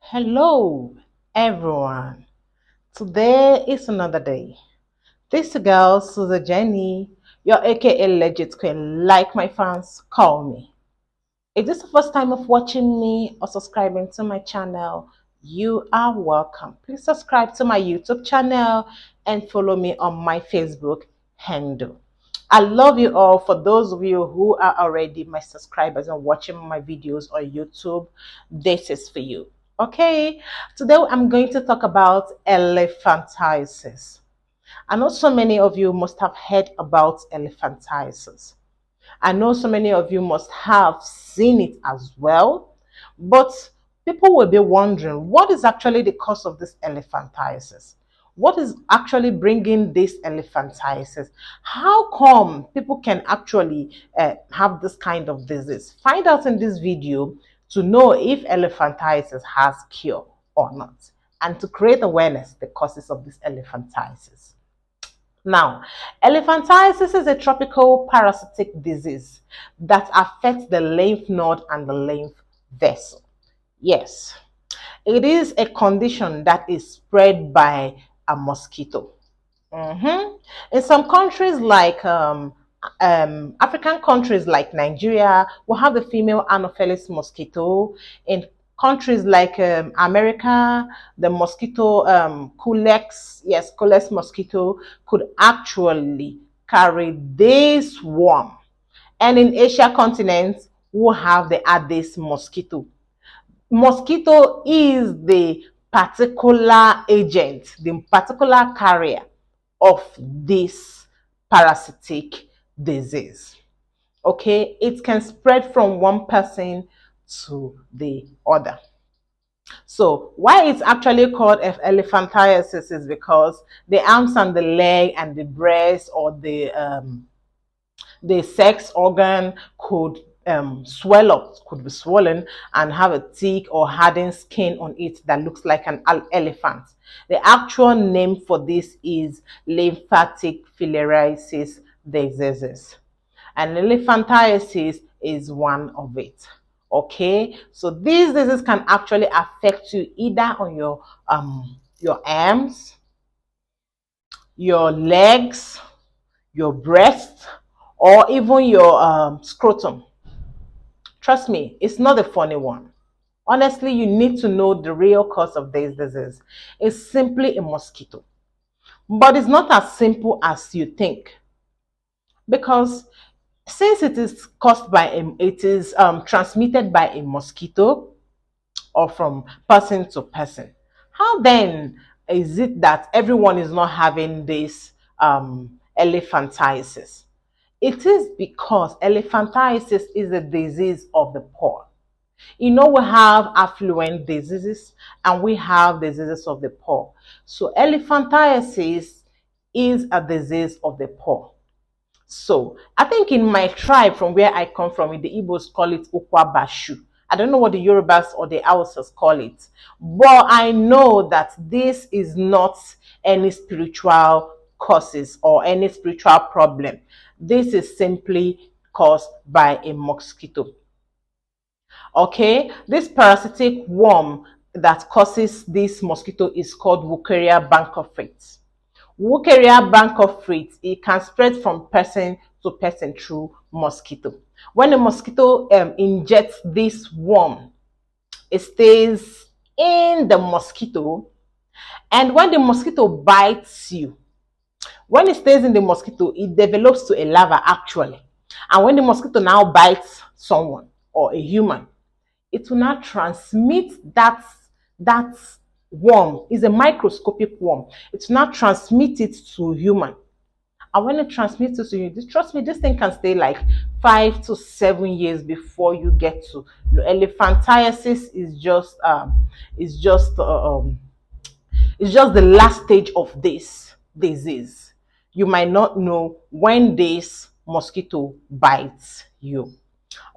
Hello, everyone. Today is another day. This girl, Susie Jenny, your aka Legit Queen, like my fans call me. If this is the first time of watching me or subscribing to my channel, you are welcome. Please subscribe to my YouTube channel and follow me on my Facebook handle. I love you all. For those of you who are already my subscribers and watching my videos on YouTube, this is for you. Okay, today I'm going to talk about elephantiasis. I know so many of you must have heard about elephantiasis. I know so many of you must have seen it as well, but people will be wondering what is actually the cause of this elephantiasis? What is actually bringing this elephantiasis? How come people can actually have this kind of disease? Find out in this video to know if elephantiasis has cure or not, and to create awareness the causes of this elephantiasis. Now, elephantiasis is a tropical parasitic disease that affects the lymph node and the lymph vessel. Yes, it is a condition that is spread by a mosquito. In some countries like African countries like Nigeria, we have the female Anopheles mosquito. In countries like America, the mosquito Culex, yes, Culex mosquito could actually carry this worm. And in Asia continent, we have the Aedes mosquito. Mosquito is the particular agent, the particular carrier of this parasitic disease. Okay, it can spread from one person to the other. So why it's actually called elephantiasis is because the arms and the leg and the breast or the sex organ could swell up, could be swollen and have a thick or hardened skin on it that looks like an elephant. The actual name for this is lymphatic filariasis diseases, and elephantiasis is one of it. Okay, so these diseases can actually affect you either on your arms, your legs, your breast, or even your scrotum. Trust me, it's not a funny one. Honestly, you need to know the real cause of this disease. It's simply a mosquito. But it's not as simple as you think. Because since it is caused by it is transmitted by a mosquito or from person to person, how then is it that everyone is not having this elephantiasis? It is because elephantiasis is a disease of the paw. You know, we have affluent diseases and we have diseases of the paw. So elephantiasis is a disease of the paw. So I think in my tribe, from where I come from, the Igbos call it Ukwabashu. I don't know what the Yorubas or the Hausas call it, but I know that this is not any spiritual causes or any spiritual problem. This is simply caused by a mosquito. Okay, this parasitic worm that causes this mosquito is called WUCHERERIA bancrofti. WUCHERERIA bancrofti, it can spread from person to person through mosquito. When a mosquito injects this worm, it stays in the mosquito, and when the mosquito bites you, when it stays in the mosquito, it develops to a larva actually. And when the mosquito now bites someone or a human, it will not transmit that worm. Is a microscopic worm. It will not transmit it to human. And when it transmits it to you, trust me, this thing can stay like 5 to 7 years before you get to elephantiasis. Is just it's just the last stage of this disease. You might not know when this mosquito bites you.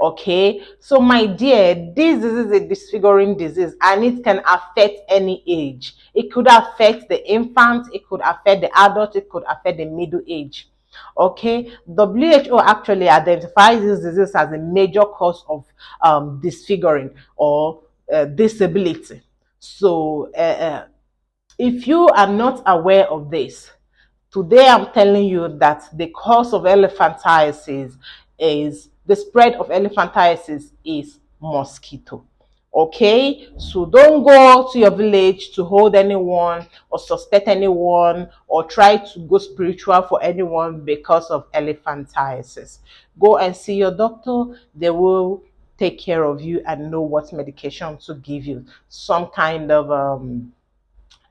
Okay, so my dear, this is a disfiguring disease and it can affect any age. It could affect the infant, it could affect the adult, it could affect the middle age. Okay, WHO actually identifies this disease as a major cause of disfiguring or disability. So if you are not aware of this, today I'm telling you that the cause of elephantiasis is the spread of elephantiasis is mosquito. Okay, so don't go to your village to hold anyone or suspect anyone or try to go spiritual for anyone because of elephantiasis. Go and see your doctor. They will take care of you and know what medication to give you. Some kind of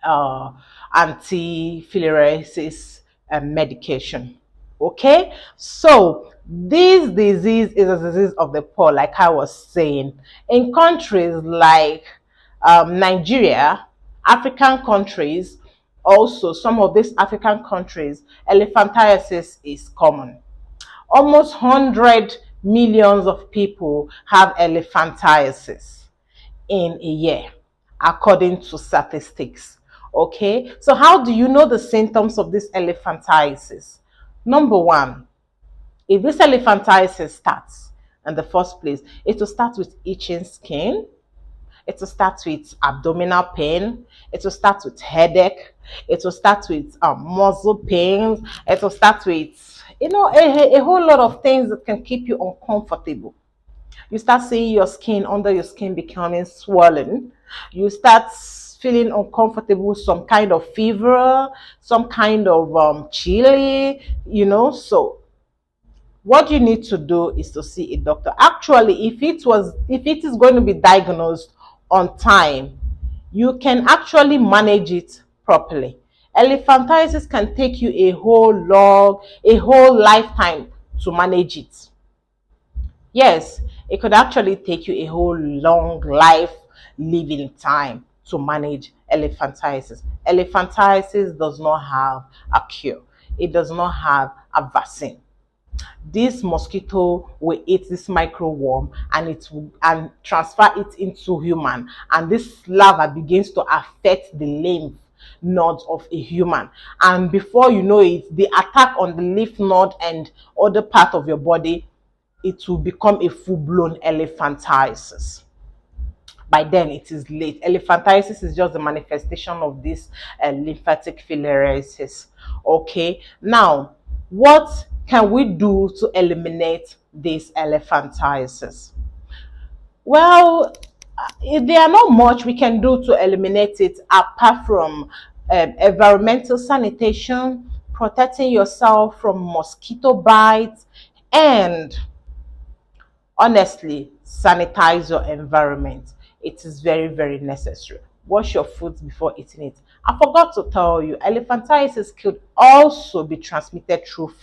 uh, anti-filariasis medication. Okay, so this disease is a disease of the poor, like I was saying. In countries like Nigeria, African countries, also some of these African countries, elephantiasis is common. Almost 100 millions of people have elephantiasis in a year, according to statistics. Okay, so how do you know the symptoms of this elephantiasis? Number one, if this elephantiasis starts in the first place, it will start with itching skin, it will start with abdominal pain, it will start with headache, it will start with muscle pains, it will start with a whole lot of things that can keep you uncomfortable. You start seeing your skin, under your skin, becoming swollen. You start feeling uncomfortable, some kind of fever, some kind of chilly, so what you need to do is to see a doctor. Actually, if it is going to be diagnosed on time, you can actually manage it properly. Elephantiasis can take you a whole lifetime to manage it. Yes, it could actually take you a whole long life living time to manage elephantiasis. Elephantiasis does not have a cure. It does not have a vaccine. This mosquito will eat this microworm and it will and transfer it into human, and this larva begins to affect the lymph node of a human, and before you know it, the attack on the lymph node and other part of your body, it will become a full-blown elephantiasis. By then it is late. Elephantiasis is just the manifestation of this lymphatic filariasis. Okay, now what can we do to eliminate this elephantiasis? Well, there are not much we can do to eliminate it apart from environmental sanitation, protecting yourself from mosquito bites, and honestly, sanitize your environment. It is very, very necessary. Wash your foods before eating it. I forgot to tell you, elephantiasis could also be transmitted through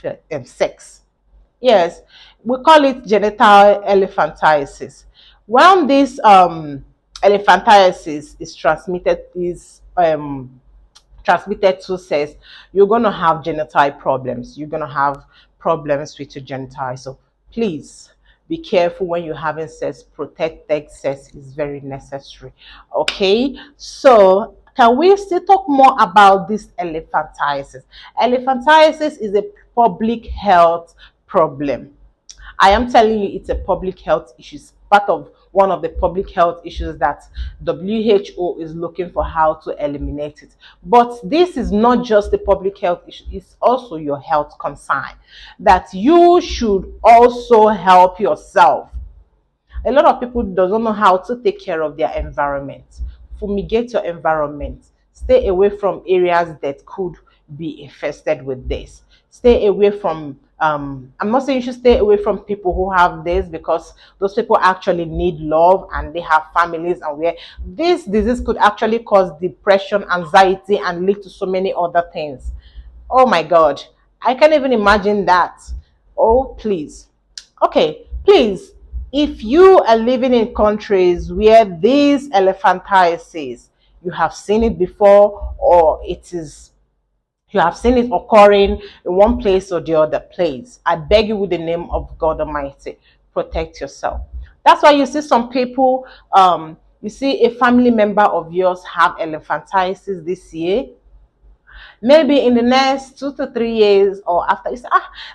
sex. Yes, we call it genital elephantiasis. When this elephantiasis is transmitted to sex, you're going to have genital problems. You're going to have problems with your genitals. So please be careful when you're having sex. Protected sex is very necessary. Okay, so can we still talk more about this elephantiasis? Elephantiasis is a public health problem. I am telling you, it's a public health issue. It's part of one of the public health issues that WHO is looking for how to eliminate it. But this is not just a public health issue, it's also your health concern that you should also help yourself. A lot of people doesn't know how to take care of their environment. Fumigate your environment. Stay away from areas that could be infested with this. Stay away from I'm not saying you should stay away from people who have this, because those people actually need love and they have families, and where this disease could actually cause depression, anxiety, and lead to so many other things. Oh my God, I can't even imagine that. Oh, please. Okay, please, if you are living in countries where this elephantiasis, you have seen it before, or you have seen it occurring in one place or the other place, I beg you with the name of God Almighty, protect yourself. That's why you see some people, you see a family member of yours have elephantiasis this year. Maybe in the next 2 to 3 years, or after, you say,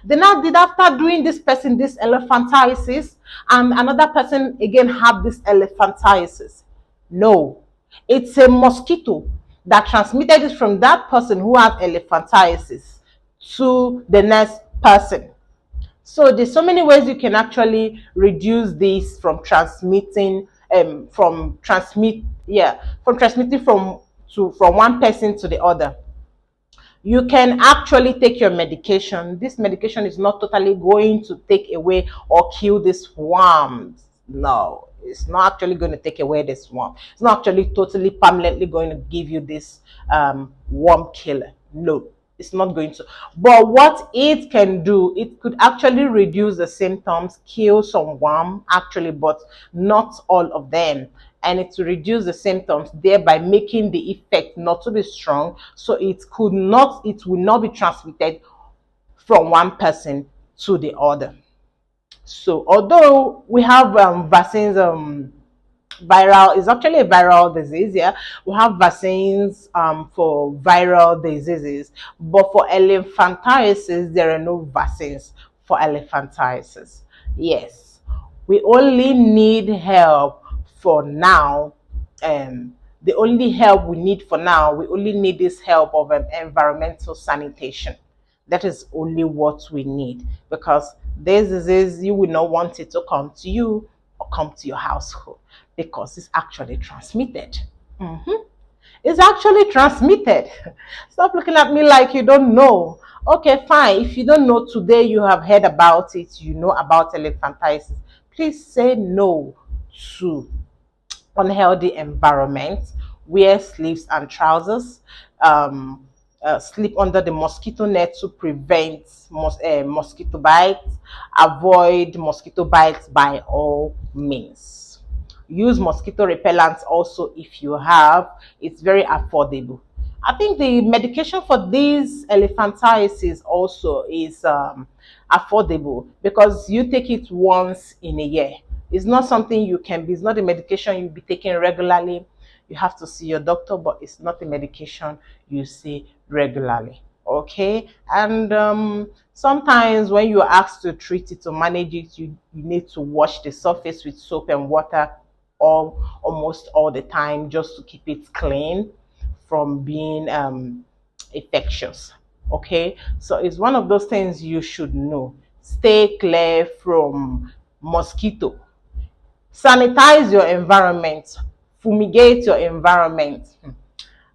they now did, after doing this person this elephantiasis, and another person again have this elephantiasis. No, It's a mosquito that transmitted it from that person who has elephantiasis to the next person. So there's so many ways you can actually reduce this from transmitting, from transmitting from one person to the other. You can actually take your medication. This medication is not totally going to take away or kill these worms. No, it's not actually going to take away this worm. It's not actually totally permanently going to give you this worm killer. No, it's not going to. But what it can do, it could actually reduce the symptoms, kill some worm actually, but not all of them. And it will reduce the symptoms, thereby making the effect not to be strong, so it will not be transmitted from one person to the other. So although we have vaccines, viral is actually a viral disease. Yeah, we have vaccines for viral diseases, but for elephantiasis there are no vaccines for elephantiasis. Yes, we only need help for now. The only help we need for now, we only need this help of an environmental sanitation. That is only what we need, because this disease, you will not want it to come to you or come to your household, because it's actually transmitted. It's actually transmitted. Stop looking at me like you don't know. Okay, fine. If you don't know today, you have heard about it, you know about elephantiasis. Please say no to unhealthy environment. Wear sleeves and trousers. Sleep under the mosquito net to prevent mosquito bites. Avoid mosquito bites by all means. Use mosquito repellents also if you have. It's very affordable. I think the medication for this elephantiasis also is affordable, because you take it once in a year. It's not something you can be, it's not a medication you'll be taking regularly. You have to see your doctor, but it's not a medication you see regularly. Okay, and sometimes when you're asked to treat it or manage it, you need to wash the surface with soap and water almost all the time, just to keep it clean from being infectious. Okay, so it's one of those things you should know. Stay clear from mosquito. Sanitize your environment. Fumigate your environment.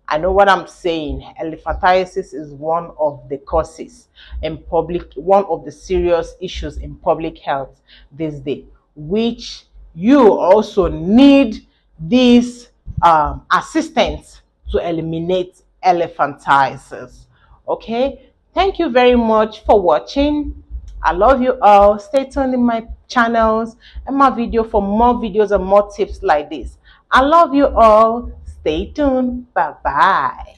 I know what I'm saying. Elephantiasis is one of the causes in public, one of the serious issues in public health this day, which you also need this assistance to eliminate elephantiasis. Okay, thank you very much for watching. I love you all. Stay tuned in my channels and my video for more videos and more tips like this. I love you all. Stay tuned. Bye bye.